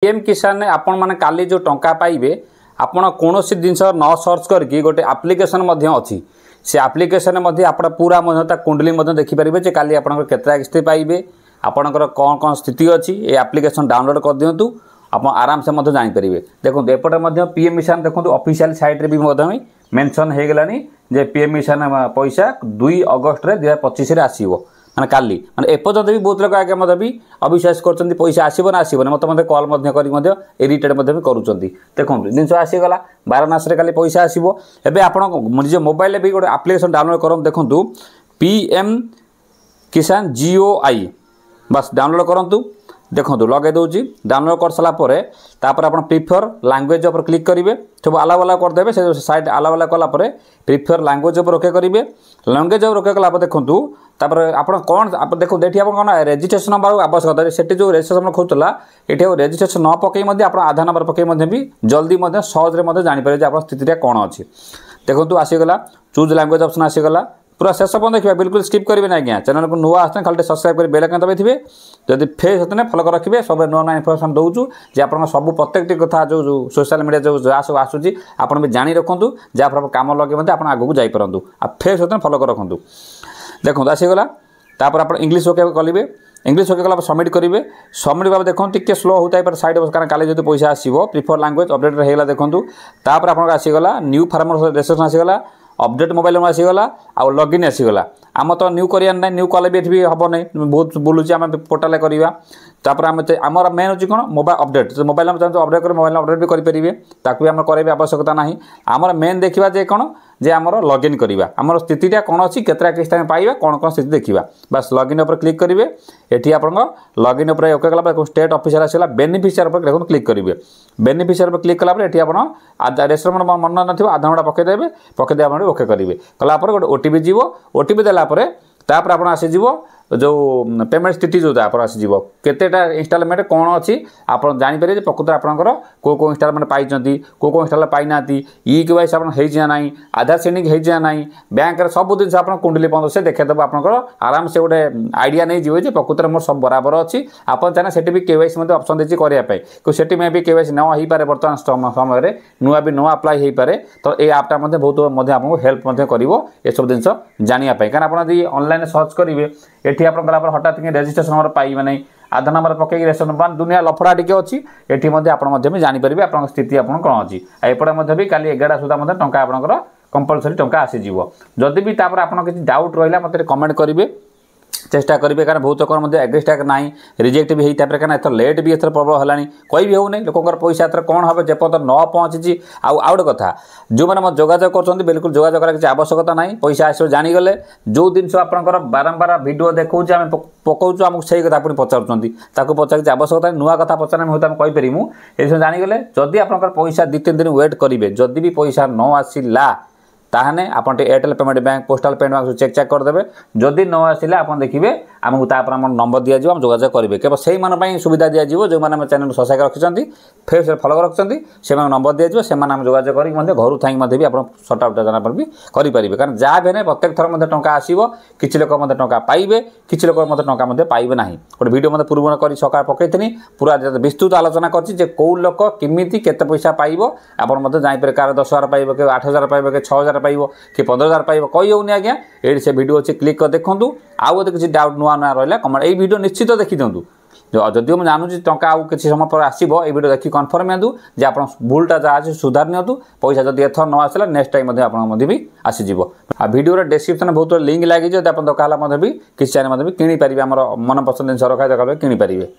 PM किसान आपण माने काली जो टंका पाइबे आपण कौन जिनस न सर्च करके गोटे आप्लिकेसन अच्छी से आप्लिकेसन आप पूरा कुंडली देखिपारे जे काली आप किस्ती पाइबे आपणकर कौन कौन स्थिति अच्छी ये आप्लिकेसन डाउनलोड कर दिंतु आप आराम से जानीपारे। देखो एपटे पीएम किसान देखो ऑफिशियल साइट रे भी मेंशन हो गलानी जे पीएम किसान पैसा 2 अगस्त 2025 आसीबो माने काली माने एपर्यंत भी बहुत लोग आगे मत भी अविश्वास कर पैसा आसब ना आसबन मत कल कर इरिटेट करुँच। देखो जिन आसीगला 12 मास काली पैसा आसो एवं आप निज मोबाइल भी गोटे आप्लिकेसन डाउनलोड करूँ। देखूँ पीएम किसान GOI बस डाउनलोड करूँ। देखो लगे दूसरी डाउनलोड कर सारापर तापर आप प्रिफर लैंग्वेज उपर क्लिक करेंगे सब आलाव आलाव करदे से साइट आलाव आलाव कलापर प्रिफर लैंग्वेज उपर ओके करेंगे। लैंग्वेज उपर ओके कला देखूँ तापर आप कौन आप देखो ये आप कौन रेजिस्ट्रेशन नंबर आवश्यकता से जो रेजिस्ट्रेशन खोजुला ये रेजिस्ट्रेशन न पकई आप आधार नंबर पकई भी जल्दी सहज जानीपारे आप स्थिति कौन अच्छी। देखो आसीगला चूज लैंग्वेज ऑप्शन आसीगला पूरा शेष पर्यटन देखिए बिल्कुल स्किप करेंगे ना आज्ञा चैनल को नुआ आसते खाली सब्सक्राइब कर बेल आइकन दबाई जब फेस होते फॉलो कर रखिए सब नुआ नुआ इनफर्मेशन दूँ जे आप सब प्रत्येक कथा जो सोशल मीडिया जो जहाँ सब आसूँ आप भी जाणी रखुँ जहाँफल कम लगे आप आगू जापरतु आ फेस होते फॉलो कर रखुँ। देखो आसीगला तापर आप इंग्लिश ओके करेंगे इंग्लिश ओके कला सबमिट करेंगे सबमिट भाव देखो टी स्लो होता है साइड कारण काली जो पैसा आसो प्रिफर लैंग्वेज अपडेट होगा। देखो तापर आप आसीगला न्यू फार्मर रजिस्ट्रेशन आसीगला अपडेट मोबाइल आसीगला आउ लॉगिन आसीगला आम तो न्यू कर न्यू कले भी हम नहीं बहुत बुलूची आम पोर्टाल करवा तापर आमर मेन हूँ कौन मोबाइल अपडेट तो मोबाइल अपडेट कर मोबाइल अपडेट भी करेंगे ताकू भी आम कर आवश्यकता ना आमर मेन देखा जे कौन जे आमर लॉगिन करवा आमर स्थितिटा कौन अच्छी केतरा किस्त पाइबा कौन कौन स्थिति देखा बस लॉगिन उपर क्लिक करेंगे ये आप लॉगिन उपर ओके कला स्टेट ऑफिसर आसला बेनिफिशियर उपर देखो क्लिक करेंगे बेनिफिशियर उपर क्लिक कलापर ये आप रेजिस्ट्रेशन मन ना आधार नंबर पकईदेवे पकईदे आप ओके करेंगे कलापर गोटे ओटीपी जीव ओटीपी देलापर तापर आप आसीज जो पेमेंट स्थिति जो आप आसीज केतेटा इनस्टॉलमेंट कौन अच्छी आप जानीपारे प्रकृत आपंकर कौ कौ इनस्टॉलमेंट पाई कौ कौ इनस्टॉल पाई ना EKYC आप ना आधार सेंडिंग होना ना बैंक सब जिन आप कुंडली बंद से देखीदेव आपंकर आराम से गोटे आइडिया नहीं जी प्रकृत मोर सब बराबर अच्छी आप चाहे से भी KYC ऑप्शन देती करने से मे भी KYC न हो पारे बर्तमान समय नुआ भी न अप्लाई हो पारे तो ये आपटा बहुत आपको हेल्प कर ये सब जिन जानापी कहीं आप ऑनलाइन सर्च करेंगे ये आप हठात रेजिस्ट्रेशन नंबर पाइबे नहीं आधार नंबर पकई रेशन नंबर दुनिया लफड़ा टी अच्छी ये आप जानीपारे आप स्थिति आप कौन अच्छी एपटे भी काली 11 सुधा टंका आपंकर कंपलसरी टंका आसीज जदि भी आप किसी डाउट रहा मतलब कमेंट करेंगे चेष्टा करेंगे कारण बहुत लोग एग्रेस्ट ना रिजेक्ट भी होता है कारण लेट भी एथर प्रबल है कई भी होना लोकर पैसा एथर कौन हम जेपर्त न पहुँची आउ गोटे कथा जो मैंने जोगाजोग कर बिल्कुल जोगाजोग किसी आवश्यकता ना पैसा आस जानीगले जो जिन आपंकर बारंबार भिडियो देखा आम पकाऊँ आमको से कथा पुणी पचार पचार आवश्यकता नुआ कथा पचार हूँ कहीपरू ये जानीगले जदि आप पैसा 2-3 दिन वेट करेंगे जदि भी पैसा न आसला ताहने आप Airtel payment bank postal payment bank cheque करदे जदि न आसिले आप देखिए आमको तापर आम नंबर दिज्व आम जोगाजोग करेंगे केवल से सुविधा दिज्व जो मैंने चैनल सब्सक्राइब रखिंट फेस फॉलो रखिंट से नंबर दिज्व से जोगाजोग कर घर थी भी आप सर्ट आउट जाना भी करेंगे कारण जहाँ भी प्रत्येक थर टंका आसो किसी लोग टंका पाइबे किसी लोग टंका पाइबे ना गोटे भिडियो मतलब पूर्व कर सकाल पकई पूरा विस्तृत आलोचना कर कौ लोक किमिति केते पैसा पाइब आप जापर कार 10,000 पाइब कि 8,000 पाइब कि 6,000 पाइब कि 15,000 पाइब कही होनी आज्ञा ये से भिडियो अच्छे क्लिक कर देखूँ आउ किसी डाउट नुआ नुआ रहा कमेंट ये भिडियो निश्चित देखी दिंतु जदिव मुझे जानूँ टंका आउ किसी समय पर आसो ये भिडियो देखिए कन्फर्म दिंतु जे आप भूलटा जहाँ अच्छे सुधार नियंतु पैसा जब एथर न आसला नेक्स्ट टाइम आप भी आसीज आ भिडियो डिस्क्रिप्शन बहुत लिंक लगी आप दरकार भी किसी चैनल भी किनीपारे आम मन पसंद जिन रखा दरकार किनीपारे।